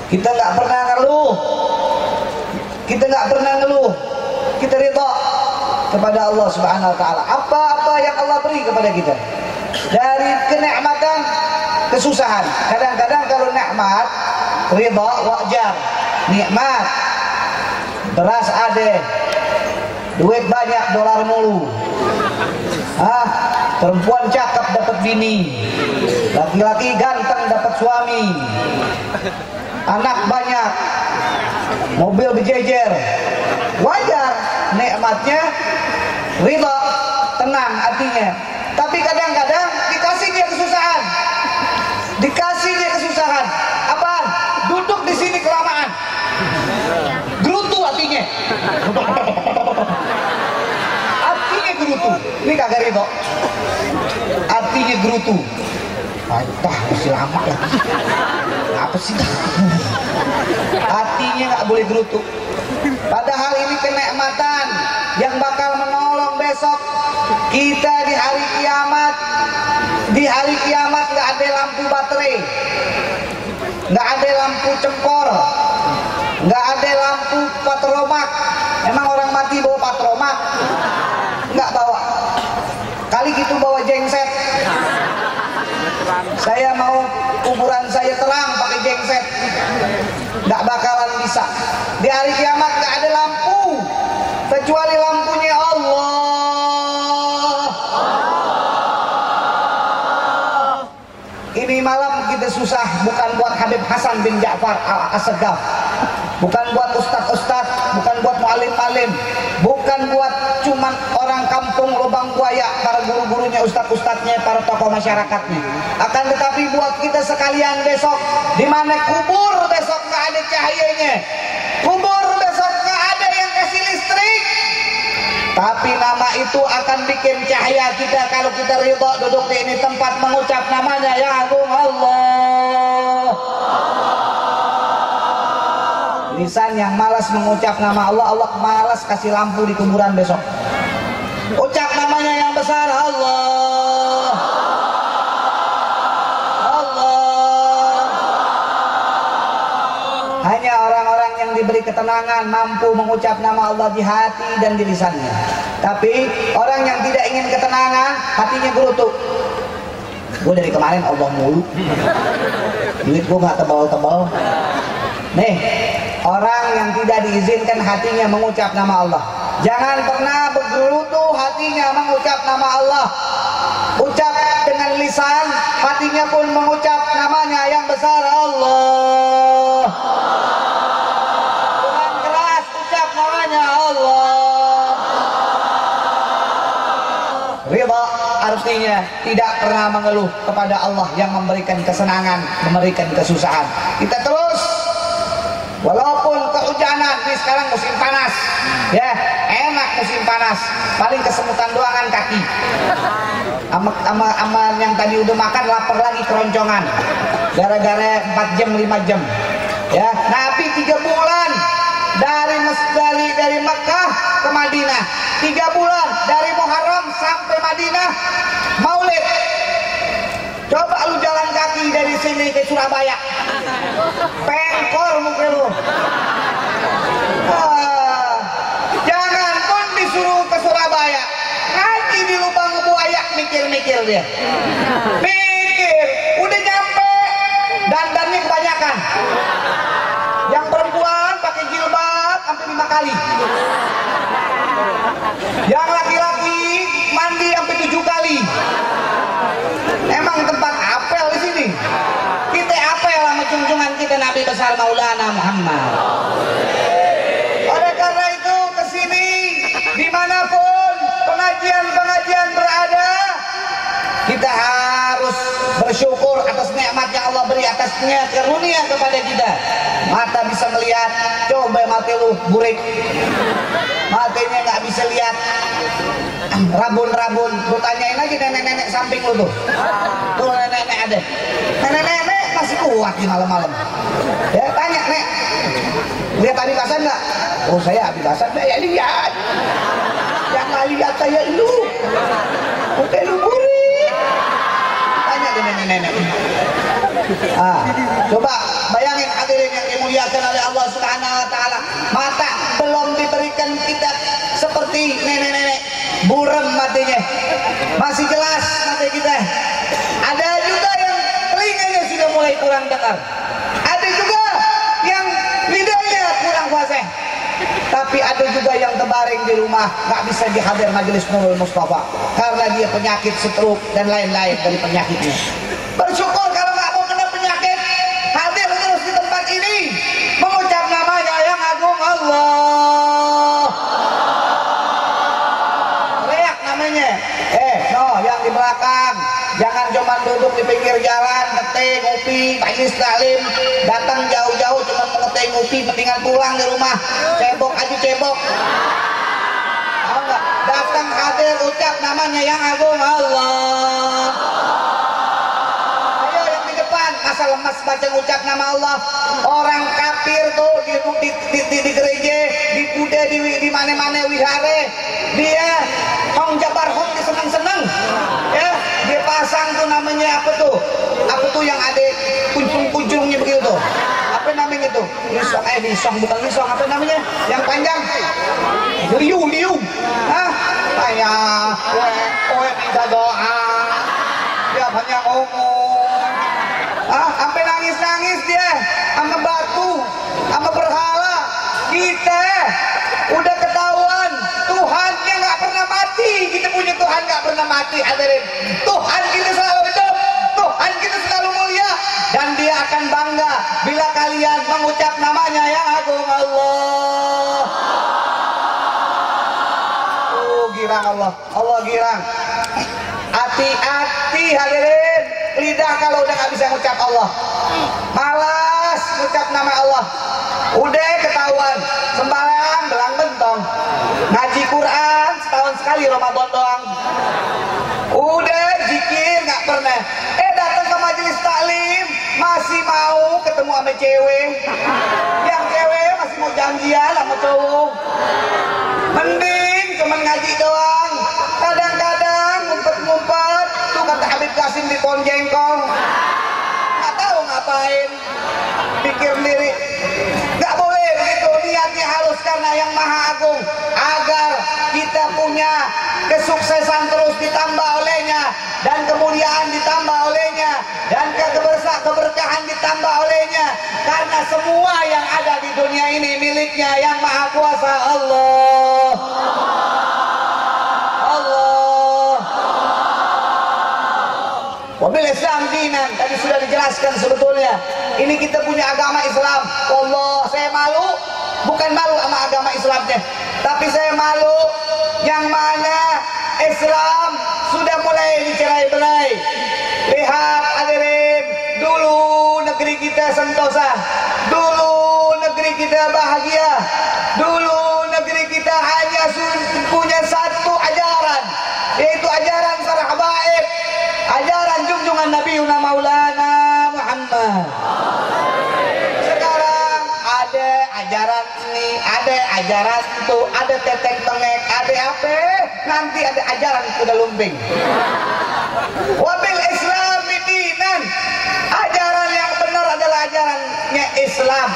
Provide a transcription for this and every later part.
Kita nggak pernah ngeluh. Kita nggak pernah ngeluh. Kita ridha kepada Allah Subhanahu wa taala. Apa-apa yang Allah beri kepada kita. Dari kenikmatan, kesusahan. Kadang-kadang kalau nikmat, ridha wajar. Nikmat, beras ada, duit banyak, dolar mulu. Perempuan cakep dapat bini, laki-laki ganteng dapat suami, anak banyak, mobil berjejer. Wajar nikmatnya, ridha, tenang hatinya. Tapi kadang-kadang dikasih dia kesusahan. Dikasih dia kesusahan. Apaan? Duduk di sini kelamaan. Gerutu hatinya. Hatinya gerutu. Ini kagak ridho. Hatinya gerutu. Entah masih lama ya. Apa sih? Hatinya nggak boleh gerutu. Padahal ini kenikmatan yang bakal menolong besok kita di hari kiamat. Di hari kiamat nggak ada lampu baterai, nggak ada lampu cempor, nggak ada lampu patromak. Emang orang mati bawa patromak? Nggak bawa. Kali gitu bawa jengset. Saya mau kuburan saya terang pakai jengset, nggak bakalan bisa. Di hari kiamat nggak ada lampu kecuali lampunya Allah. Ini malam kita susah bukan buat Habib Hasan bin Ja'far Al-Asgaf, bukan buat ustadz-ustadz, bukan buat mu'alim-alim, bukan buat cuman orang kampung lubang buaya, para guru-gurunya, ustadz-ustadznya, para tokoh masyarakatnya. Akan tetapi buat kita sekalian besok, di mana kubur besok nggak ada cahayanya, kubur besok nggak ada yang kasih listrik. Tapi nama itu akan bikin cahaya kita kalau kita ridha duduk di ini tempat mengucap namanya, ya Allah. Lisan yang malas mengucap nama Allah, Allah malas kasih lampu di kuburan besok. Ucap namanya yang besar, Allah. Allah. Hanya orang-orang yang diberi ketenangan mampu mengucap nama Allah di hati dan di lisannya. Tapi orang yang tidak ingin ketenangan, hatinya gerutu. Gue dari kemarin Allah mulu, duit gue gak tebal-tebal. Nih, orang yang tidak diizinkan hatinya mengucap nama Allah, jangan pernah bergerutu hatinya mengucap nama Allah. Ucap dengan lisan, hatinya pun mengucap namanya yang besar, Allah. Dengan keras ucap namanya Allah. Ridha artinya tidak pernah mengeluh kepada Allah yang memberikan kesenangan, memberikan kesusahan. Kita terus, walaupun kehujanan, ini sekarang musim panas, ya enak musim panas, paling kesemutan doangan kaki. Ama yang tadi udah makan lapar lagi keroncongan, gara-gara 4 jam 5 jam, ya. Nabi 3 bulan dari Mekah ke Madinah, 3 bulan dari Muharram sampai Madinah Maulid. Coba lu jalan kaki dari sini ke Surabaya, pengkor muka lu. Jangan pun disuruh ke Surabaya, ngaji di lubang buaya, mikir-mikir dia. Mikir, udah nyampe, dandannya kebanyakan. Yang perempuan pakai jilbab sampai 5 kali. Yang laki-laki mandi sampai 7 kali. Emang tempat apel di sini. Kita apel sama junjungan kita Nabi besar Maulana Muhammad. Oleh karena itu kesini, dimanapun pengajian berada, kita harus bersyukur atas nikmat yang Allah beri, atasnya karunia kepada kita. Mata bisa melihat, coba mati lu burik, matanya nggak bisa lihat, rabun-rabun. Lu tanyain aja nenek-nenek samping lu tuh, tuh nenek-nenek ada, nenek-nenek masih kuat di malam-malam. Ya tanya, nek, lihat Habib Hasan nggak? Oh saya Habib Hasan, saya lihat. Yang nggak lihat saya lu, oke lu burik. Tanya nenek-nenek. Coba bayangin hadirin yang dimuliakan oleh Allah Subhanahu wa taala, mata belum diberikan kita seperti nenek-nenek, buram matinya, masih jelas mata kita. Ada juga yang telinganya sudah mulai kurang dengar, ada juga yang lidahnya kurang fasih, tapi ada juga yang terbaring di rumah nggak bisa dihadir majelis Nurul Mustafa karena dia penyakit stroke dan lain-lain dari penyakitnya. Bersyukur kalau nggak mau kena penyakit, hadir terus di tempat ini mengucap namanya yang agung Allah. Teriak namanya. Yang di belakang jangan cuma duduk di pinggir jalan ngeteh ngopi majelis taklim, datang jauh-jauh cuma ngeteh ngopi mendingan pulang di rumah cebok aja cebok. Datang hadir ucap namanya yang agung Allah. Ayo yang di depan masa lemas baca ucap nama Allah. Orang kafir tuh di gereja, di kuda, di mana-mana wihara, dia hong jabar hong seneng-seneng ya, dia pasang tuh namanya apa tuh yang ada kunjung-kunjungnya begitu tuh, apa namanya tuh, lisong bukan lisong, apa namanya yang panjang, liu minta doa dia banyak ngomong, sampai nangis dia sama batu sama berhala. Kita udah ketahuan Tuhannya nggak pernah mati, kita punya Tuhan nggak pernah mati. Hadirin, Tuhan kita selalu hidup, Tuhan kita selalu mulia, dan dia akan bangga bila kalian mengucap namanya yang agung Allah. Girang Allah girang. Hati-hati hadirin, lidah kalau udah nggak bisa ngucap Allah, malas ngucap nama Allah, udah ketahuan sembahyang belang bentong, ngaji Quran setahun sekali Ramadan doang, udah zikir nggak pernah, datang ke majelis taklim masih mau ketemu sama cewek, yang cewek masih mau janjian sama cowok. Mending cuman ngaji doang, kadang-kadang ngumpet-ngumpet tuh kata Habib Qasim di pohon jengkol, nggak tahu ngapain, pikir sendiri. Nggak boleh begitu, niatnya harus karena yang Maha Agung, agar kita punya kesuksesan terus ditambah olehnya, dan kemuliaan ditambah olehnya, dan keberkahan ditambah olehnya, karena semua yang ada di dunia ini miliknya yang Maha Kuasa Allah. Wabil Islam dinan, tadi sudah dijelaskan sebetulnya. Ini kita punya agama Islam. Allah, saya malu, bukan malu sama agama Islamnya, tapi saya malu yang mana Islam sudah mulai dicerai-berai. Lihat hadirin, dulu negeri kita sentosa, dulu negeri kita bahagia, dulu negeri kita hanya punya satu ajaran, yaitu ajaran Sarah Baib, ajaran junjungan Nabi Maulana Muhammad. Sekarang ada ajaran ini, ada ajaran itu, ada teteng tengek, ada apa, nanti ada ajaran kuda lumping. Wabil Islam dinan, ajaran yang benar adalah ajarannya Islam.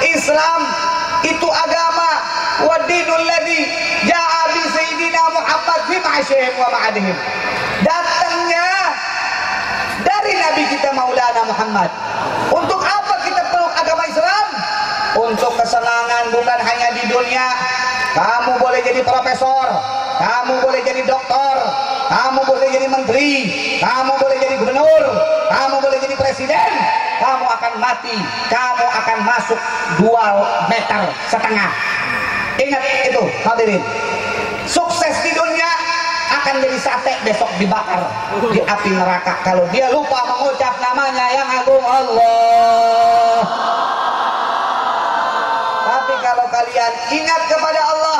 Islam itu agama wadinul ladzi ja'a bi sayyidina Muhammad fi ma'asyihim wa ma'adihim, datangnya dari Nabi kita Maulana Muhammad. Untuk apa kita peluk agama Islam? Untuk kesenangan, bukan hanya di dunia. Kamu boleh jadi profesor, kamu boleh jadi doktor, kamu boleh jadi menteri, kamu boleh jadi gubernur, kamu boleh jadi presiden. Kamu akan mati, kamu akan masuk 2,5 meter. Ingat itu hadirin, sukses di dunia akan jadi sate besok dibakar di api neraka kalau dia lupa mengucap namanya yang agung Allah. Tapi kalau kalian ingat kepada Allah,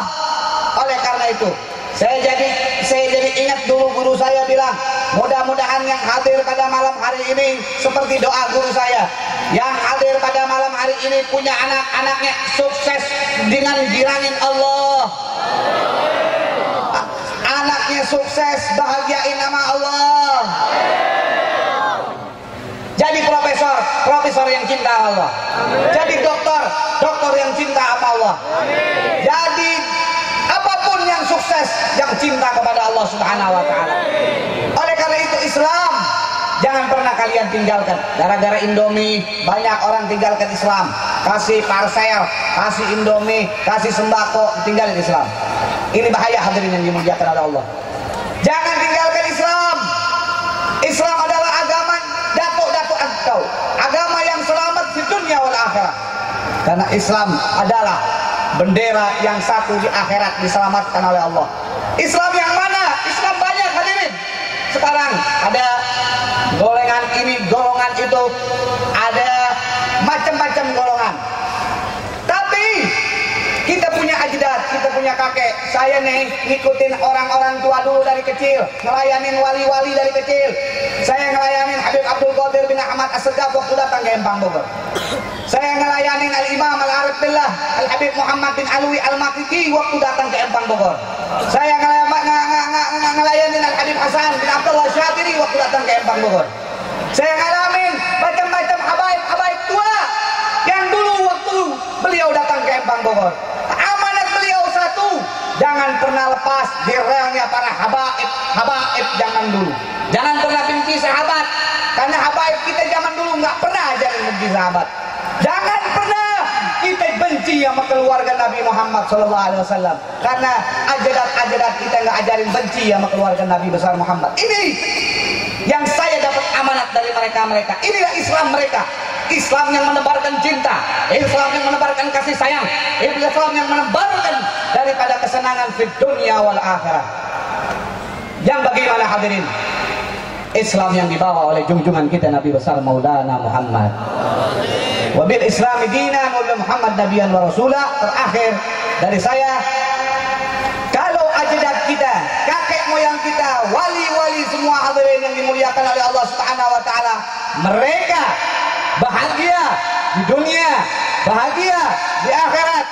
oleh karena itu saya jadi ingat dulu guru saya bilang, mudah-mudahan yang hadir pada malam hari ini seperti doa guru saya, yang hadir pada malam hari ini punya anak-anaknya sukses dengan girangin Allah, anaknya sukses bahagiain nama Allah. profesor yang cinta Allah. Jadi dokter yang cinta sama Allah. Jadi apapun yang sukses yang cinta kepada Allah Subhanahu wa taala. Oleh karena itu Islam jangan pernah kalian tinggalkan. Gara-gara Indomie banyak orang tinggalkan Islam. Kasih parcel, kasih Indomie, kasih sembako, tinggalin Islam. Ini bahaya hadirin yang dimuliakan oleh Allah. Jangan tinggalkan Islam. Islam adalah agama datuk-datuk engkau, agama yang selamat di dunia wal akhirah. Karena Islam adalah bendera yang satu di akhirat diselamatkan oleh Allah. Islam yang mana? Islam banyak hadirin. Sekarang ada golongan ini, golongan itu, ada macam-macam golongan. Tapi kita punya ajdad, kita punya kakek. Saya nih ngikutin orang-orang tua dulu dari kecil, ngelayanin wali-wali dari kecil. Saya ngelayanin Habib Abdul Qadir bin Ahmad As-Segaf waktu datang ke Empang Bogor. Saya ngelayanin Al-Imam Al-Arif Billah Al-Habib Muhammad bin Alwi Al-Makiki waktu datang ke Empang Bogor. Saya ngelayanin Al-Habib Hasan bin Abdullah Syatiri waktu datang ke Empang Bogor. Saya ngalamin macam-macam habaib tua yang dulu waktu beliau datang ke Empang Bogor. Amanat beliau satu, jangan pernah lepas di relnya para habaib zaman dulu. Jangan pernah benci sahabat, karena habaib kita zaman dulu nggak pernah ajarin benci sahabat. Jangan pernah kita benci sama keluarga Nabi Muhammad SAW, karena ajadat kita nggak ajarin benci sama keluarga Nabi besar Muhammad. Ini yang saya dapat amanat dari mereka. Inilah Islam mereka. Islam yang menebarkan cinta, Islam yang menebarkan kasih sayang, Islam yang menebarkan daripada kesenangan di dunia wal akhirah. Yang bagaimana hadirin? Islam yang dibawa oleh junjungan kita Nabi besar Maulana Muhammad. Wabil Islami dinan wa Muhammad nabiyan wa rasula. Terakhir dari saya, kalau ajadat kita, kakek moyang kita, wali-wali semua hadirin yang dimuliakan oleh Allah Subhanahu wa taala, mereka bahagia di dunia, bahagia di akhirat,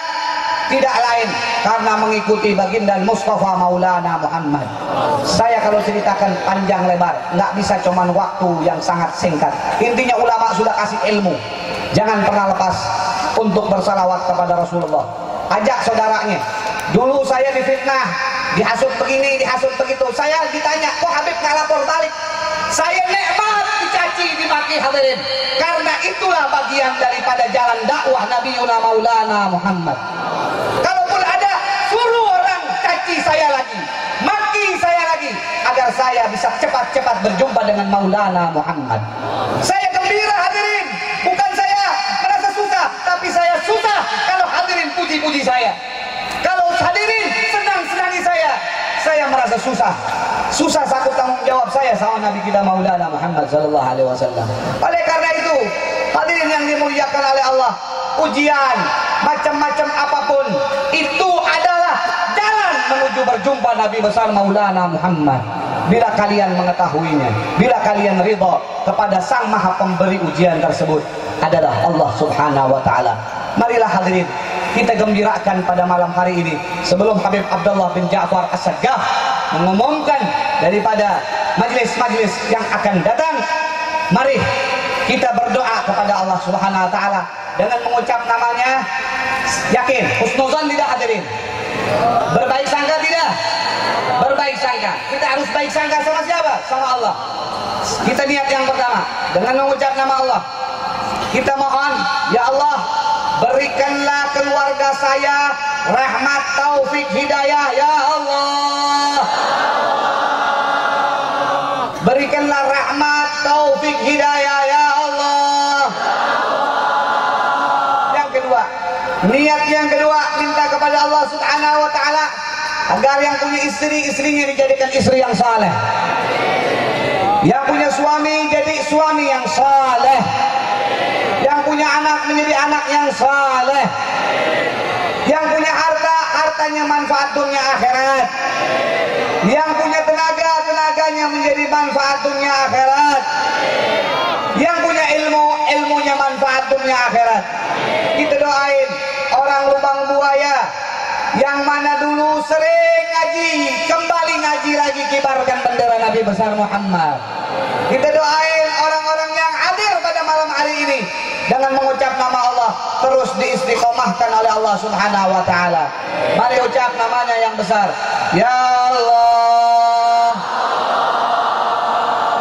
tidak lain karena mengikuti baginda Mustafa Maulana Muhammad. Saya kalau ceritakan panjang lebar, nggak bisa cuman waktu yang sangat singkat. Intinya ulama sudah kasih ilmu, jangan pernah lepas untuk bersalawat kepada Rasulullah. Ajak saudaranya. Dulu saya difitnah, dihasut begini, dihasut begitu. Saya ditanya, kok Habib nggak lapor balik? Saya nikmat dicaci, dimaki hadirin. Karena itulah bagian daripada jalan dakwah Nabi Yuna Maulana Muhammad. Kalaupun ada, suruh orang caci saya lagi, maki saya lagi, agar saya bisa cepat-cepat berjumpa dengan Maulana Muhammad. Saya gembira hadirin, bukan saya merasa susah, tapi saya susah kalau hadirin puji-puji saya. Kalau hadirin senang-senangi saya merasa susah. Susah sakit tanggung jawab saya sama Nabi kita Maulana Muhammad sallallahu alaihi wasallam. Oleh karena itu, hadirin yang dimuliakan oleh Allah, ujian macam-macam apapun itu adalah jalan menuju berjumpa Nabi besar Maulana Muhammad. Bila kalian mengetahuinya, bila kalian ridha kepada Sang Maha Pemberi ujian tersebut adalah Allah Subhanahu wa taala. Marilah hadirin kita gembirakan pada malam hari ini sebelum Habib Abdullah bin Ja'far As-Segaf mengumumkan daripada majlis-majlis yang akan datang. Mari kita berdoa kepada Allah Subhanahu wa taala dengan mengucap namanya. Yakin husnuzan tidak hadirin? Berbaik sangka tidak? Berbaik sangka. Kita harus baik sangka sama siapa? Sama Allah. Kita niat yang pertama dengan mengucap nama Allah. Kita mohon, ya Allah, berikanlah keluarga saya rahmat, taufik, hidayah, ya Allah. Berikanlah rahmat, taufik, hidayah, ya Allah. Yang kedua, niat yang kedua, minta kepada Allah Subhanahu wa taala agar yang punya istri, istrinya dijadikan istri yang saleh. Yang punya suami jadi suami yang saleh. Yang punya anak menjadi anak yang saleh. Yang punya harta, hartanya manfaat dunia akhirat. Yang punya tenaga, tenaganya menjadi manfaat dunia akhirat. Yang punya ilmu, ilmunya manfaat dunia akhirat. Kita doain orang Lubang Buaya yang mana dulu sering ngaji, kembali ngaji lagi, kibarkan bendera Nabi besar Muhammad. Kita doain orang-orang yang hadir pada malam hari ini ini dengan mengucap nama Allah terus diistiqomahkan oleh Allah Subhanahu wa taala. Mari ucap namanya yang besar. Ya Allah.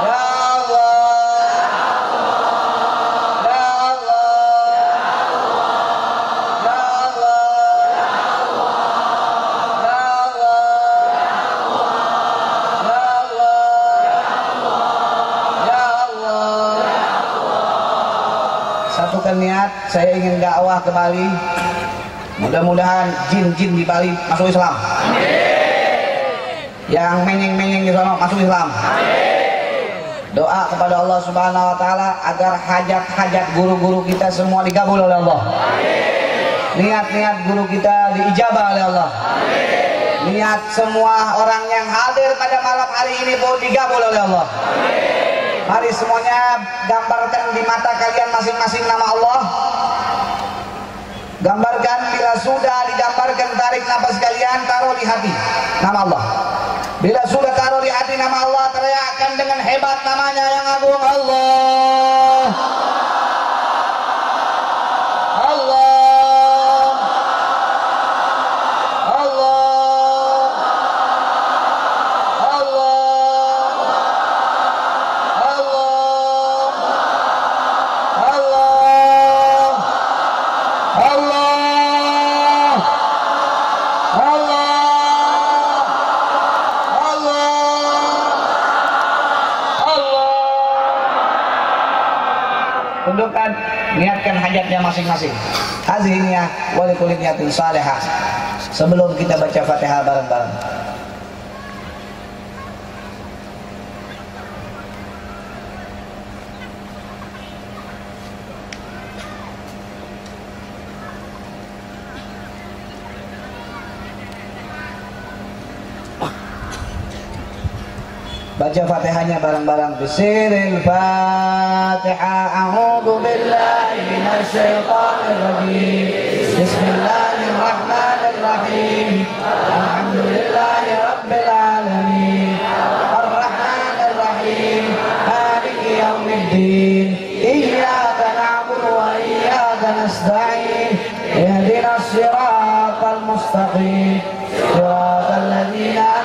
Ya Allah. Ya Allah. Ya Allah. Ya Allah. Ya Allah. Satukan niat, saya ingin dakwah ke Bali. Mudah-mudahan jin-jin di Bali masuk Islam. Yang menyeng-menyeng di sana masuk Islam. Doa kepada Allah Subhanahu wa taala agar hajat-hajat guru-guru kita semua digabul oleh Allah. Niat-niat guru kita diijabah oleh Allah. Niat semua orang yang hadir pada malam hari ini pun digabul oleh Allah. Mari semuanya gambarkan di mata kalian masing-masing nama Allah. Gambarkan, bila sudah digambarkan, tarik nafas kalian, taruh di hati nama Allah. Bila sudah taruh di hati nama Allah, teriakkan dengan hebat namanya yang agung, Allah. Allah. Allah. Tundukkan, niatkan hajatnya masing-masing. Haziniyah wa likulli niyatin salihah. Sebelum kita baca Fatihah bareng-bareng. Baca Fatihahnya bareng-bareng. Bismillahil Fatihah. A'udzu billahi minasy syaithanir rajim. Bismillahirrahmanirrahim. Alhamdulillahi rabbil alamin. Arrahmanir rahim. Maliki yaumiddin. Iyyaka na'budu wa iyyaka nasta'in. Ihdinas siratal mustaqim. Siratal ladzina